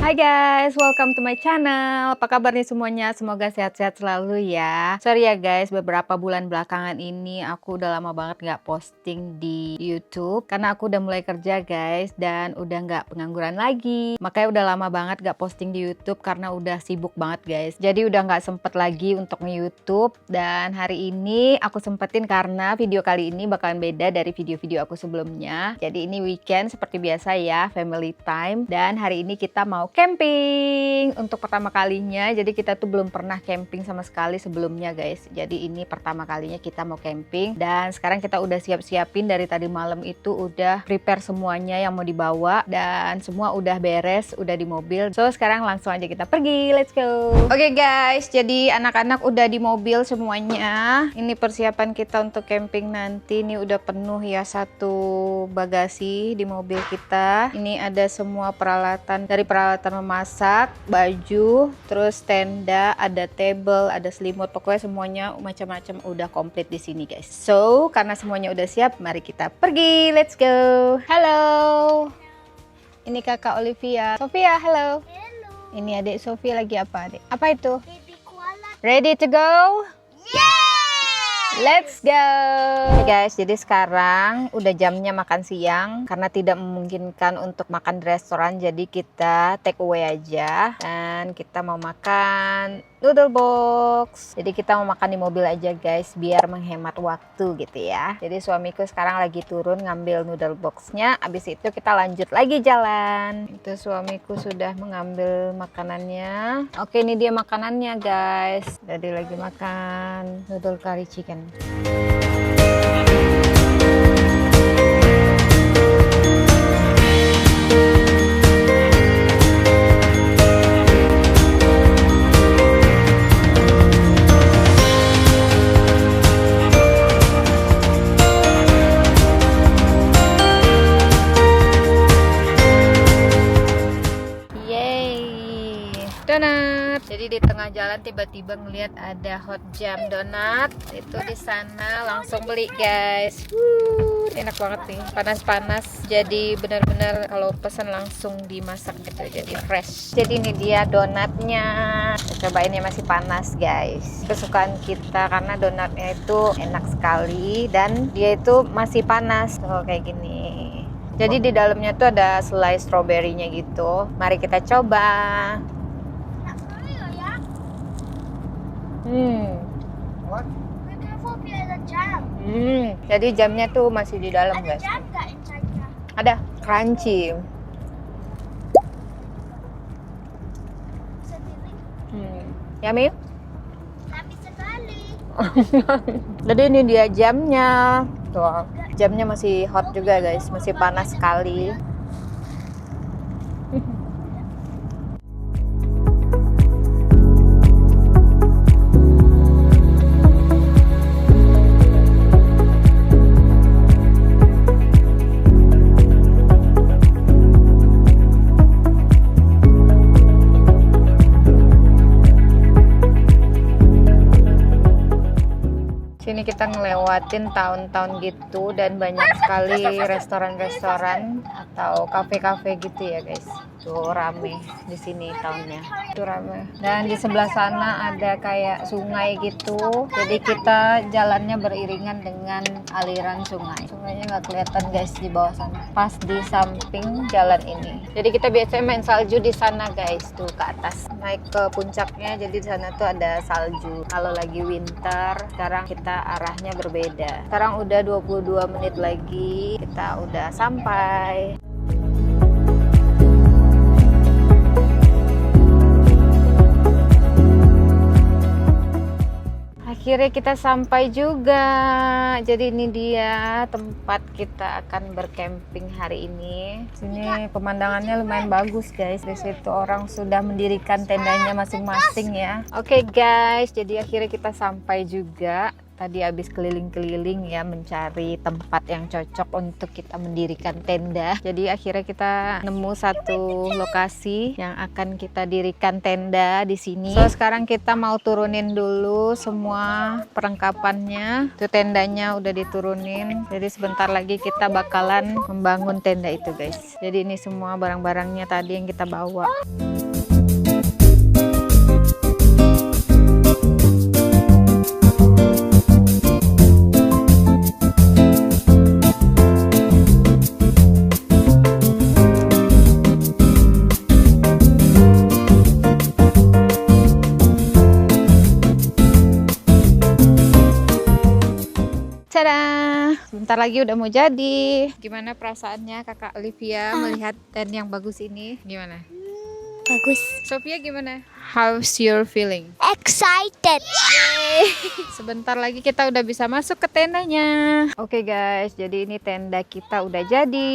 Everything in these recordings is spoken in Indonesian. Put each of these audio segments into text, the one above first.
Hai guys, welcome to my channel. Apa kabar nih semuanya? Semoga sehat-sehat selalu ya. Sorry ya guys, beberapa bulan belakangan ini aku udah lama banget gak posting di YouTube karena aku udah mulai kerja guys dan udah gak pengangguran lagi. Makanya udah lama banget gak posting di YouTube karena udah sibuk banget guys. Jadi udah gak sempet lagi untuk nge-YouTube. Dan hari ini aku sempetin karena video kali ini bakalan beda dari video-video aku sebelumnya. Jadi ini weekend seperti biasa ya, family time. Dan hari ini kita mau camping untuk pertama kalinya. Jadi kita tuh belum pernah camping sama sekali sebelumnya guys. Jadi ini pertama kalinya kita mau camping. Dan sekarang kita udah siap-siapin dari tadi malam itu udah prepare semuanya yang mau dibawa. Dan semua udah beres, udah di mobil. So sekarang langsung aja kita pergi, let's go. Oke guys, jadi anak-anak udah di mobil semuanya. Ini persiapan kita untuk camping nanti. Ini udah penuh ya satu bagasi di mobil kita. Ini ada semua peralatan, dari peralatan memasak, baju, terus tenda, ada table, ada selimut, pokoknya semuanya macam-macam udah komplit di sini guys. So karena semuanya udah siap, mari kita pergi, let's go. Halo, ini kakak Olivia. Sofia, halo. Hello. Ini adik Sofia lagi apa adik? Apa itu? Baby koala. Ready to go? Yeah! Let's go. Oke guys, jadi sekarang udah jamnya makan siang karena tidak memungkinkan untuk makan di restoran, jadi kita take away aja dan kita mau makan noodle box. Jadi kita mau makan di mobil aja guys biar menghemat waktu gitu ya. Jadi suamiku sekarang lagi turun ngambil noodle boxnya, abis itu kita lanjut lagi jalan. Itu suamiku sudah mengambil makanannya. Oke, ini dia makanannya guys. Jadi lagi makan noodle curry chicken. Donat. Jadi di tengah jalan tiba-tiba ngelihat ada hot jam donat itu di sana, langsung beli guys. Enak banget nih, panas-panas. Jadi benar-benar kalau pesan langsung dimasak gitu, jadi fresh. Jadi ini dia donatnya. Cobain ya, masih panas guys. Kesukaan kita karena donatnya itu enak sekali dan dia itu masih panas. Tuh kayak gini. Jadi di dalamnya tuh ada selai stroberinya gitu. Mari kita coba. What? Be careful if there's a jam. Jadi jamnya tuh masih di dalam Ada guys. jam nggak inside-nya? Ada crunchy. Sendiri. Yummy. Tapi sekali. Jadi ini dia jamnya. Tuh, jamnya masih hot juga guys, masih panas sekali. Sini kita ngelewatin tahun-tahun gitu dan banyak sekali restoran-restoran atau kafe-kafe gitu ya guys. Tuh rame di sini tahunnya. Tuh rame. Dan di sebelah sana ada kayak sungai gitu. Jadi kita jalannya beriringan dengan aliran sungai. Sungainya nggak kelihatan guys di bawah sana. Pas di samping jalan ini. Jadi kita biasanya main salju di sana guys. Tuh ke atas. Naik ke puncaknya. Jadi di sana tuh ada salju. Kalau lagi winter, sekarang kita arahnya berbeda. Sekarang udah 22 menit lagi kita udah sampai. Akhirnya kita sampai juga. Jadi ini dia tempat kita akan bercamping hari ini. Sini pemandangannya lumayan bagus guys. Di situ orang sudah mendirikan tendanya masing-masing ya. Oke guys, jadi akhirnya kita sampai juga. Tadi habis keliling-keliling ya mencari tempat yang cocok untuk kita mendirikan tenda. Jadi akhirnya kita nemu satu lokasi yang akan kita dirikan tenda di sini. So sekarang kita mau turunin dulu semua perlengkapannya. Itu tendanya udah diturunin. Jadi sebentar lagi kita bakalan membangun tenda itu guys. Jadi ini semua barang-barangnya tadi yang kita bawa. Tada! Sebentar lagi udah mau jadi. Gimana perasaannya Kakak Olivia melihat tent yang bagus ini? Gimana? Bagus. Sophia gimana? How's your feeling? Excited. Sebentar lagi kita udah bisa masuk ke tendanya. Oke guys, jadi ini tenda kita udah jadi.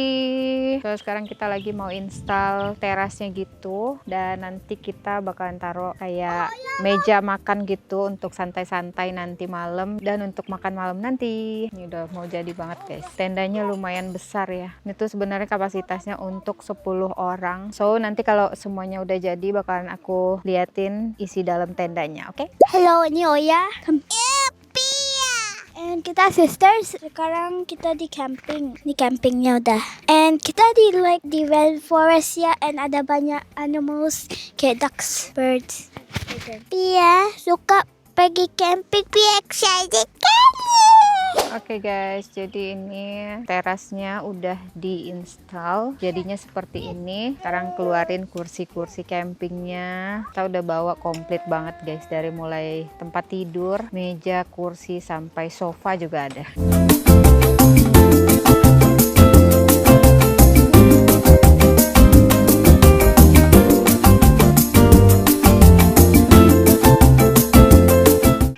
So sekarang kita lagi mau install terasnya gitu. Dan nanti kita bakalan taruh kayak meja makan gitu untuk santai-santai nanti malam. Dan untuk makan malam nanti. Ini udah mau jadi banget guys. Tendanya lumayan besar ya. Ini tuh sebenarnya kapasitasnya untuk 10 orang. So nanti kalau semuanya udah jadi bakalan aku liatin isi dalam tendanya, oke? Hello, ini Oya. And kita sisters, sekarang kita di camping. Ini campingnya udah. And kita di red forest ya. And ada banyak animals kayak ducks, birds. Pia suka pergi camping. Pia excited kali. Oke guys, jadi ini terasnya udah diinstal. Jadinya seperti ini. Sekarang keluarin kursi-kursi campingnya. Kita udah bawa komplit banget guys. Dari mulai tempat tidur, meja, kursi, sampai sofa juga ada.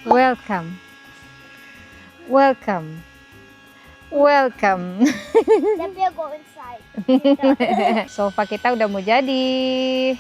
Welcome. Welcome. Welcome. Let me go inside. Sofa kita udah mau jadi.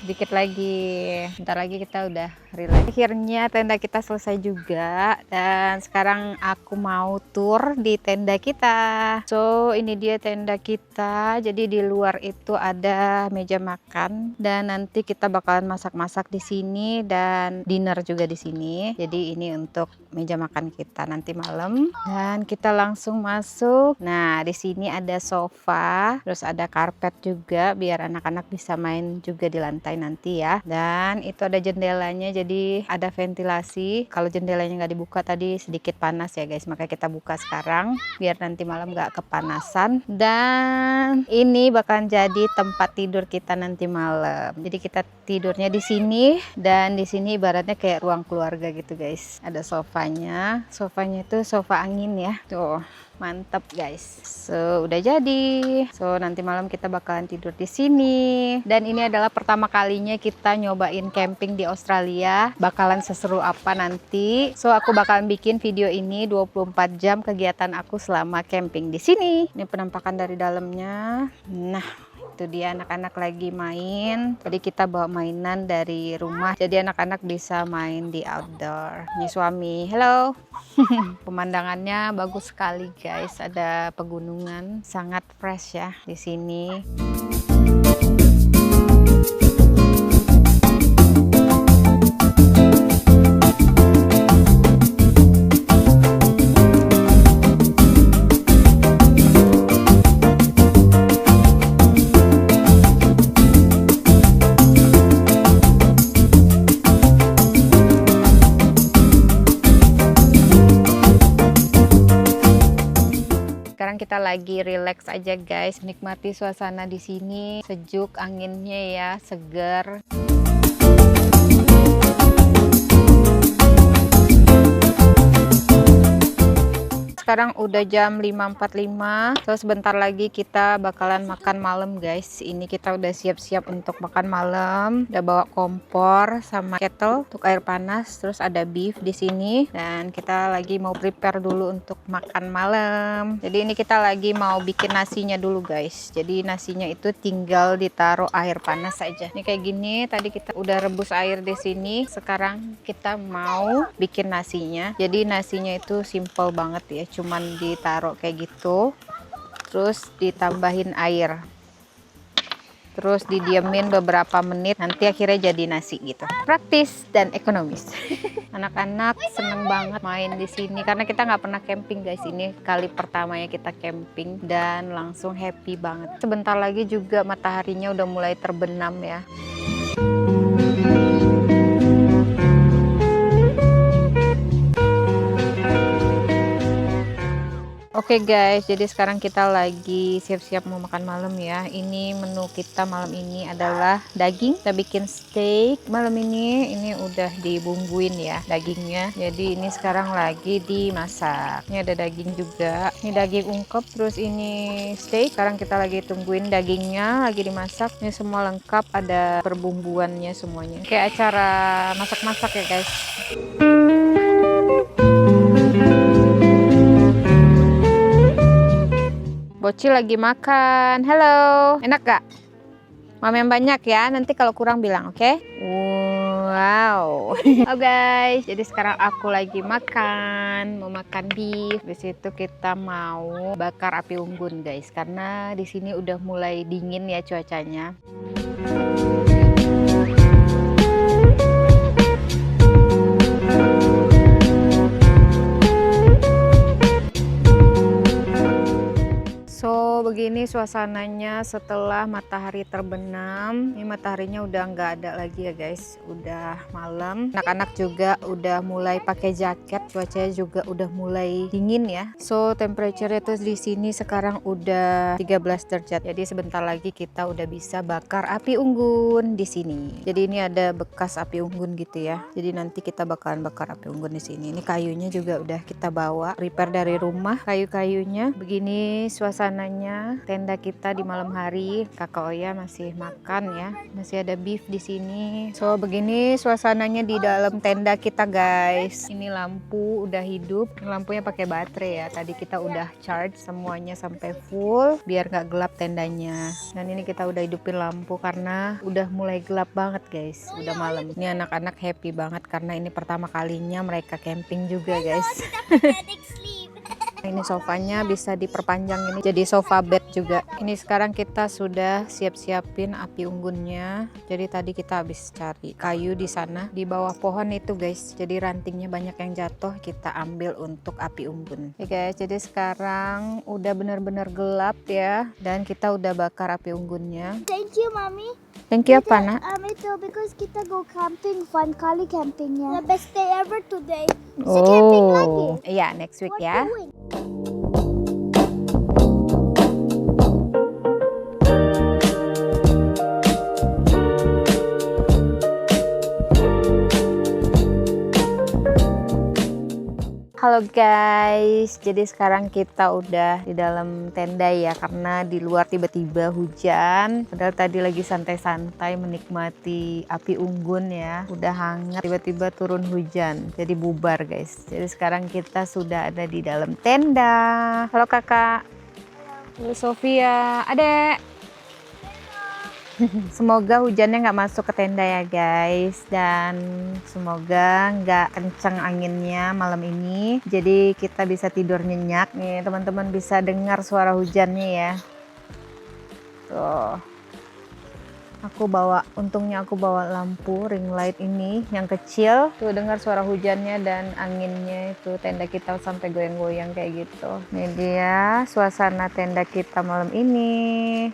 Dikit lagi. Bentar lagi kita udah relax. Akhirnya tenda kita selesai juga. Dan sekarang aku mau tour di tenda kita. So ini dia tenda kita. Jadi di luar itu ada meja makan. Dan nanti kita bakalan masak-masak di sini. Dan dinner juga di sini. Jadi ini untuk meja makan kita nanti malam. Dan kita langsung masuk. Nah, di sini ada sofa, terus ada karpet juga biar anak-anak bisa main juga di lantai nanti ya. Dan itu ada jendelanya, jadi ada ventilasi. Kalau jendelanya nggak dibuka tadi sedikit panas ya guys, makanya kita buka sekarang biar nanti malam nggak kepanasan. Dan ini bakalan jadi tempat tidur kita nanti malam. Jadi kita tidurnya di sini, dan di sini ibaratnya kayak ruang keluarga gitu guys. Ada sofanya, sofanya itu sofa angin ya. Tuh. Mantap guys. So udah jadi. So nanti malam kita bakalan tidur di sini. Dan ini adalah pertama kalinya kita nyobain camping di Australia. Bakalan seseru apa nanti. So aku bakalan bikin video ini 24 jam kegiatan aku selama camping di sini. Ini penampakan dari dalamnya. Nah, itu dia anak-anak lagi main. Jadi kita bawa mainan dari rumah. Jadi anak-anak bisa main di outdoor. Ini suami. Hello. Pemandangannya bagus sekali guys. Ada pegunungan. Sangat fresh ya di sini. Sekarang kita lagi relax aja guys, nikmati suasana di sini, sejuk, anginnya ya, segar. Sekarang udah jam 5.45. So sebentar lagi kita bakalan makan malam guys. Ini kita udah siap-siap untuk makan malam. Udah bawa kompor sama kettle untuk air panas. Terus ada beef di sini. Dan kita lagi mau prepare dulu untuk makan malam. Jadi ini kita lagi mau bikin nasinya dulu guys. Jadi nasinya itu tinggal ditaruh air panas aja. Ini kayak gini. Tadi kita udah rebus air di sini. Sekarang kita mau bikin nasinya. Jadi nasinya itu simple banget ya. Cuman ditaruh kayak gitu, terus ditambahin air, terus didiemin beberapa menit, nanti akhirnya jadi nasi gitu. Praktis dan ekonomis. Anak-anak seneng banget main di sini karena kita nggak pernah camping guys. Ini kali pertamanya kita camping dan langsung happy banget. Sebentar lagi juga mataharinya udah mulai terbenam ya. Oke guys, jadi sekarang kita lagi siap-siap mau makan malam ya. Ini menu kita malam ini adalah daging. Kita bikin steak malam ini. Ini udah dibumbuin ya dagingnya. Jadi ini sekarang lagi dimasak. Ini ada daging juga. Ini daging ungkep, terus ini steak. Sekarang kita lagi tungguin dagingnya lagi dimasak. Ini semua lengkap, ada perbumbuannya semuanya. Kayak acara masak-masak ya guys. Bocil lagi makan. Halo, enak gak? Mau yang banyak ya, nanti kalau kurang bilang, oke? Okay? Wow. Oh guys, jadi sekarang aku lagi makan, mau makan beef. Di situ kita mau bakar api unggun guys, karena di sini udah mulai dingin ya cuacanya. Begini suasananya setelah matahari terbenam. Ini mataharinya udah nggak ada lagi ya guys, udah malam. Anak-anak juga udah mulai pakai jaket, cuacanya juga udah mulai dingin ya. So temperature itu di sini sekarang udah 13 derajat. Jadi sebentar lagi kita udah bisa bakar api unggun di sini. Jadi ini ada bekas api unggun gitu ya. Jadi nanti kita bakalan bakar api unggun di sini. Ini kayunya juga udah kita bawa prepare dari rumah, kayu-kayunya. Begini suasananya. Tenda kita di malam hari. Kakak Oya masih makan ya, masih ada beef di sini. So begini suasananya di dalam tenda kita guys. Ini lampu udah hidup, lampunya pakai baterai ya. Tadi kita udah charge semuanya sampai full biar nggak gelap tendanya. Dan ini kita udah hidupin lampu karena udah mulai gelap banget guys, udah malam. Ini anak-anak happy banget karena ini pertama kalinya mereka camping juga guys. Ini sofanya bisa diperpanjang ini jadi sofa bed juga. Ini sekarang kita sudah siap-siapin api unggunnya. Jadi tadi kita habis cari kayu di sana di bawah pohon itu guys. Jadi rantingnya banyak yang jatuh, kita ambil untuk api unggun. Oke guys, jadi sekarang udah benar-benar gelap ya, dan kita udah bakar api unggunnya. Thank you, Mommy. Thank you apa nak? Itu because kita go camping, fun kali campingnya. The best day ever today. Bisa camping lagi. Iya, next week ya. Halo guys, jadi sekarang kita udah di dalam tenda ya, karena di luar tiba-tiba hujan. Padahal tadi lagi santai-santai menikmati api unggun ya, udah hangat, tiba-tiba turun hujan, jadi bubar guys. Jadi sekarang kita sudah ada di dalam tenda. Halo kakak. Halo Sofia, adek. Semoga hujannya nggak masuk ke tenda ya guys, dan semoga nggak kencang anginnya malam ini, jadi kita bisa tidur nyenyak nih. Teman-teman bisa dengar suara hujannya ya. Tuh, untungnya aku bawa lampu ring light ini yang kecil. Tuh dengar suara hujannya dan anginnya, itu tenda kita sampai goyang-goyang kayak gitu. Ini dia suasana tenda kita malam ini.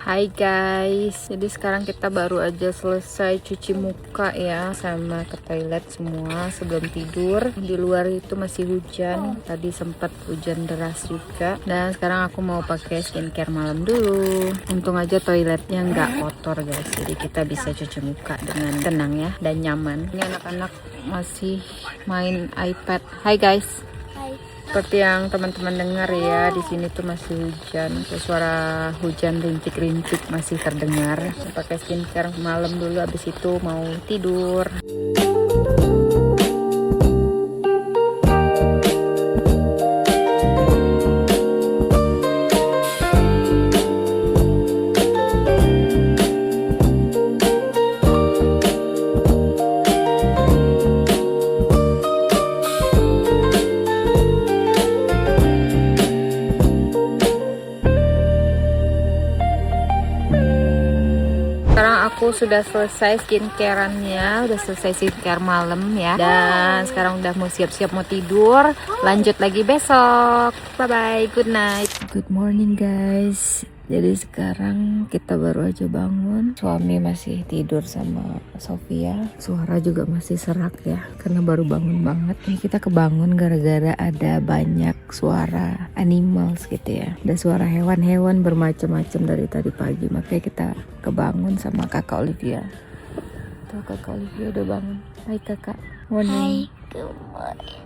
Hai guys, jadi sekarang kita baru aja selesai cuci muka ya, sama ke toilet semua sebelum tidur. Di luar itu masih hujan, tadi sempat hujan deras juga. Dan sekarang aku mau pakai skincare malam dulu. Untung aja toiletnya nggak kotor guys, jadi kita bisa cuci muka dengan tenang ya dan nyaman. Ini anak-anak masih main iPad. Hai guys. Hai. Seperti yang teman-teman dengar ya, di sini tuh masih hujan. Suara hujan rintik-rintik masih terdengar. Pakai skincare malam dulu, habis itu mau tidur. Aku sudah selesai skincareannya, udah selesai skincare malam ya, dan sekarang udah mau siap-siap mau tidur. Lanjut lagi besok. Bye bye, good night. Good morning guys. Jadi sekarang kita baru aja bangun. Suami masih tidur sama Sofia. Suara juga masih serak ya, karena baru bangun banget. Ini kita kebangun gara-gara ada banyak suara animals gitu ya. Ada suara hewan-hewan bermacam-macam dari tadi pagi. Makanya kita kebangun sama kakak Olivia. Tuh kakak Olivia udah bangun. Hai kakak. Morning. Good morning.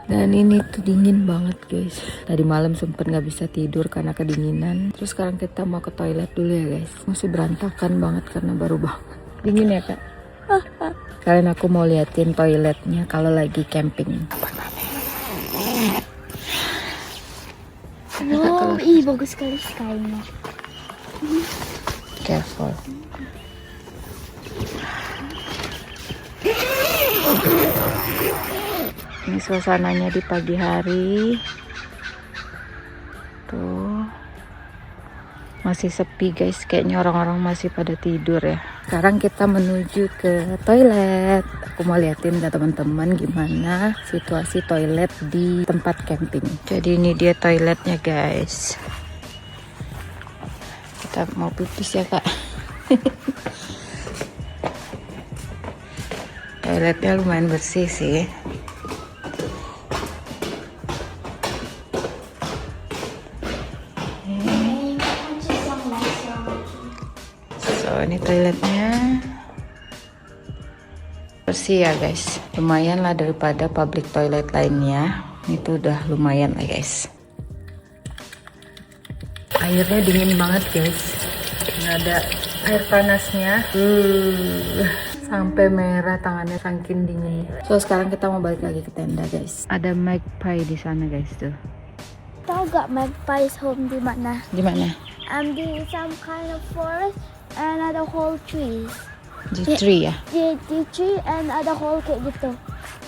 Dan ini tuh dingin banget guys. Tadi malam sempet gak bisa tidur karena kedinginan. Terus sekarang kita mau ke toilet dulu ya guys. Masih berantakan banget karena baru bangun. Dingin ya kak? Kalian aku mau liatin toiletnya kalau lagi camping. Wow, ih bagus sekali skynya. Careful. Ini suasananya di pagi hari. Tuh. Masih sepi guys, kayaknya orang-orang masih pada tidur ya. Sekarang kita menuju ke toilet. Aku mau liatin ke teman-teman gimana situasi toilet di tempat camping. Jadi ini dia toiletnya guys. Kita mau pipis ya kak. Toiletnya lumayan bersih sih. So ini toiletnya bersih ya guys. Lumayan lah daripada public toilet lainnya. Itu udah lumayan lah guys. Airnya dingin banget guys. Nggak ada air panasnya. Sampai merah tangannya saking dingin. So sekarang kita mau balik lagi ke tenda guys. Ada magpie di sana guys tuh. Tahu gak magpie's home di mana? Di mana? Di some kind of forest and ada whole trees. Di tree ya? Di tree and ada hole kayak gitu.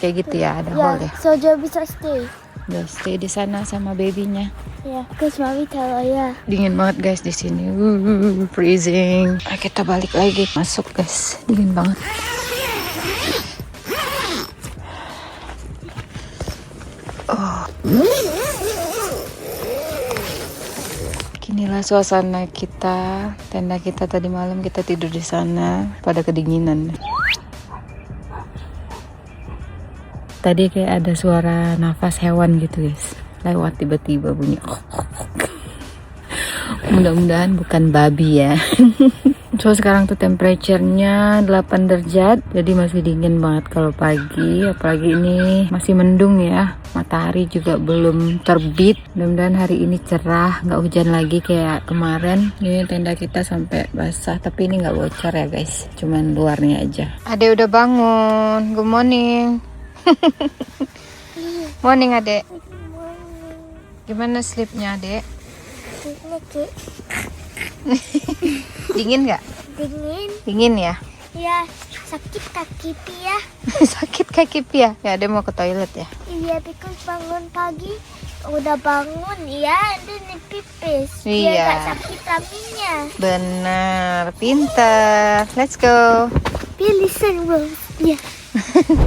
Kayak gitu ya, ada hole ya. So dia bisa stay. Udah stay di sana sama babynya. Ya, cause mommy tell ya. Dingin banget guys di sini. Freezing. Nah, kita balik lagi masuk guys. Dingin banget. Inilah suasana kita, tenda kita tadi malam kita tidur di sana pada kedinginan. Tadi kayak ada suara nafas hewan gitu guys, lewat tiba-tiba bunyi. Mudah-mudahan bukan babi ya. So sekarang tuh temperature-nya 8 derajat, jadi masih dingin banget kalau pagi. Apalagi ini masih mendung ya, matahari juga belum terbit. Mudah-mudahan hari ini cerah, nggak hujan lagi kayak kemarin. Ini tenda kita sampai basah, tapi ini nggak bocor ya guys, cuman luarnya aja. Ade udah bangun, good morning. Morning Ade. Gimana sleepnya Ade? Dingin nggak? Dingin. Dingin ya? Ya, sakit kaki Pia. Sakit kaki Pia? Ya, dia mau ke toilet ya? Iya, because bangun pagi udah bangun ya, dan pipis. Iya. Biar gak sakit kaminya. Bener, pinter. Let's go. Pia listen Rose. Ya.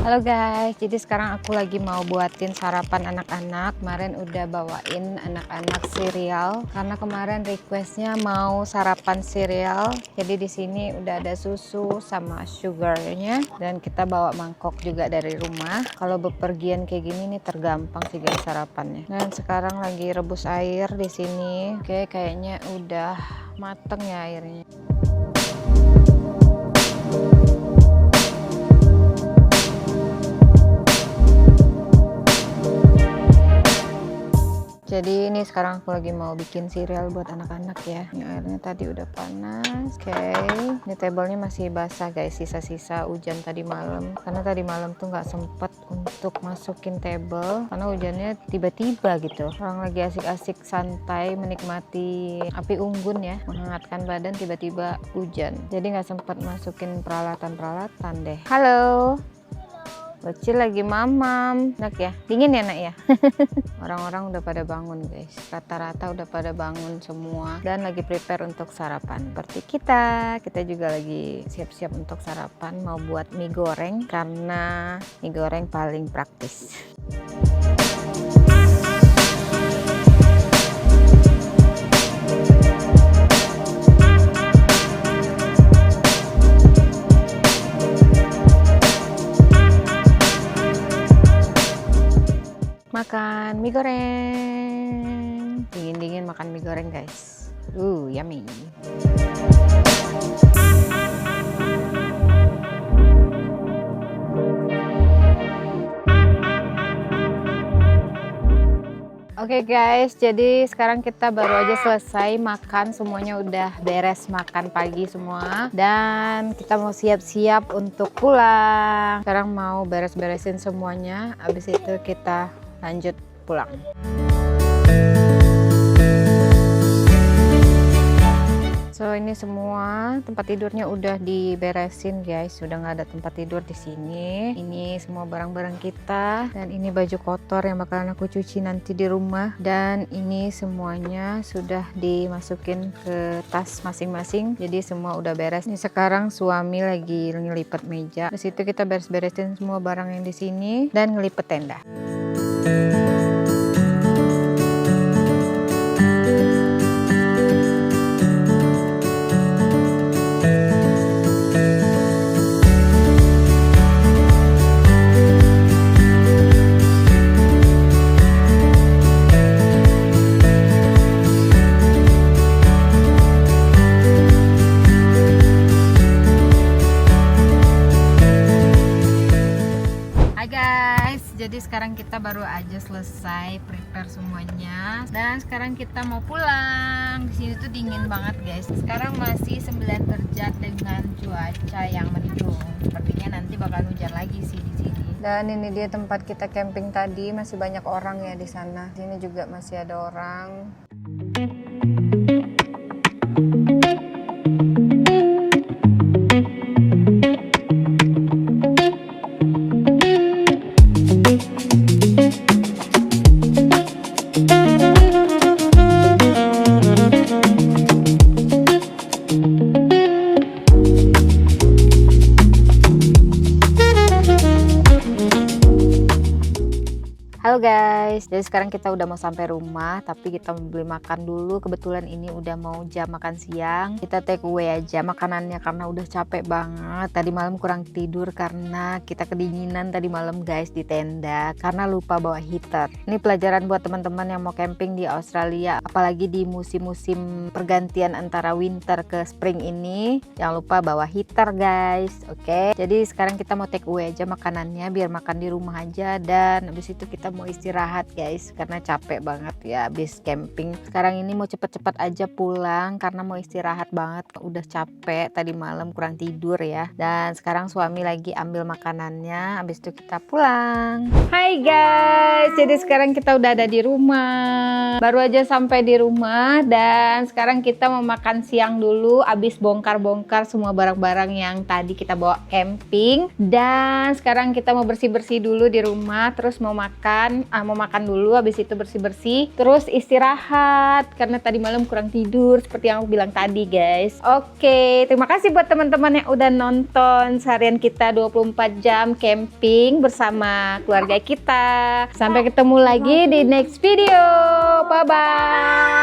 Halo guys, jadi sekarang aku lagi mau buatin sarapan anak-anak. Kemarin udah bawain anak-anak cereal karena kemarin requestnya mau sarapan cereal. Jadi di sini udah ada susu sama sugarnya dan kita bawa mangkok juga dari rumah. Kalau bepergian kayak gini nih tergampang sih guys sarapannya. Dan sekarang lagi rebus air di sini. Oke, kayaknya udah mateng ya airnya. Jadi ini sekarang aku lagi mau bikin cereal buat anak-anak ya. Ini airnya tadi udah panas. Oke, ini tablenya masih basah guys, sisa-sisa hujan tadi malam. Karena tadi malam tuh nggak sempet untuk masukin table karena hujannya tiba-tiba gitu. Orang lagi asik-asik santai menikmati api unggun ya, menghangatkan badan, tiba-tiba hujan. Jadi nggak sempet masukin peralatan-peralatan deh. Halo. Bocil lagi mamam, enak ya? Dingin ya nak ya? Orang-orang udah pada bangun guys, rata-rata udah pada bangun semua dan lagi prepare untuk sarapan. Seperti kita juga lagi siap-siap untuk sarapan, mau buat mie goreng karena mie goreng paling praktis. mie goreng. Dingin-dingin makan mie goreng guys. Yummy. Oke guys, jadi sekarang kita baru aja selesai makan, semuanya udah beres makan pagi semua. Dan kita mau siap-siap untuk pulang. Sekarang mau beres-beresin semuanya, habis itu kita lanjut pulang. So ini semua tempat tidurnya udah diberesin guys, sudah nggak ada tempat tidur di sini. Ini semua barang-barang kita, dan ini baju kotor yang bakalan aku cuci nanti di rumah. Dan ini semuanya sudah dimasukin ke tas masing-masing, jadi semua udah beres. Ini sekarang suami lagi ngelipat meja. Di situ kita beres-beresin semua barang yang di sini dan ngelipet tenda. Jadi sekarang kita baru aja selesai prepare semuanya, dan sekarang kita mau pulang. Di sini tuh dingin banget guys. Sekarang masih 9 derajat dengan cuaca yang mendung. Sepertinya nanti bakal hujan lagi sih di sini. Dan ini dia tempat kita camping tadi, masih banyak orang ya di sana. Di sini juga masih ada orang. Halo guys, jadi sekarang kita udah mau sampai rumah, tapi kita mau beli makan dulu. Kebetulan ini udah mau jam makan siang. Kita take away aja makanannya karena udah capek banget. Tadi malam kurang tidur karena kita kedinginan tadi malam guys di tenda karena lupa bawa heater. Ini pelajaran buat teman-teman yang mau camping di Australia, apalagi di musim-musim pergantian antara winter ke spring ini. Jangan lupa bawa heater guys. Oke. Jadi sekarang kita mau take away aja makanannya biar makan di rumah aja, dan habis itu kita mau istirahat guys karena capek banget ya habis camping. Sekarang ini mau cepet-cepet aja pulang karena mau istirahat banget, udah capek tadi malam kurang tidur ya. Dan sekarang suami lagi ambil makanannya, habis itu kita pulang. Hai guys, jadi sekarang kita udah ada di rumah, baru aja sampai di rumah, dan sekarang kita mau makan siang dulu habis bongkar-bongkar semua barang-barang yang tadi kita bawa camping. Dan sekarang kita mau bersih-bersih dulu di rumah, terus mau makan dulu, habis itu bersih-bersih, terus istirahat karena tadi malam kurang tidur seperti yang aku bilang tadi guys. Oke, terima kasih buat teman-teman yang udah nonton seharian kita 24 jam camping bersama keluarga kita. Sampai ketemu lagi di next video. Bye-bye.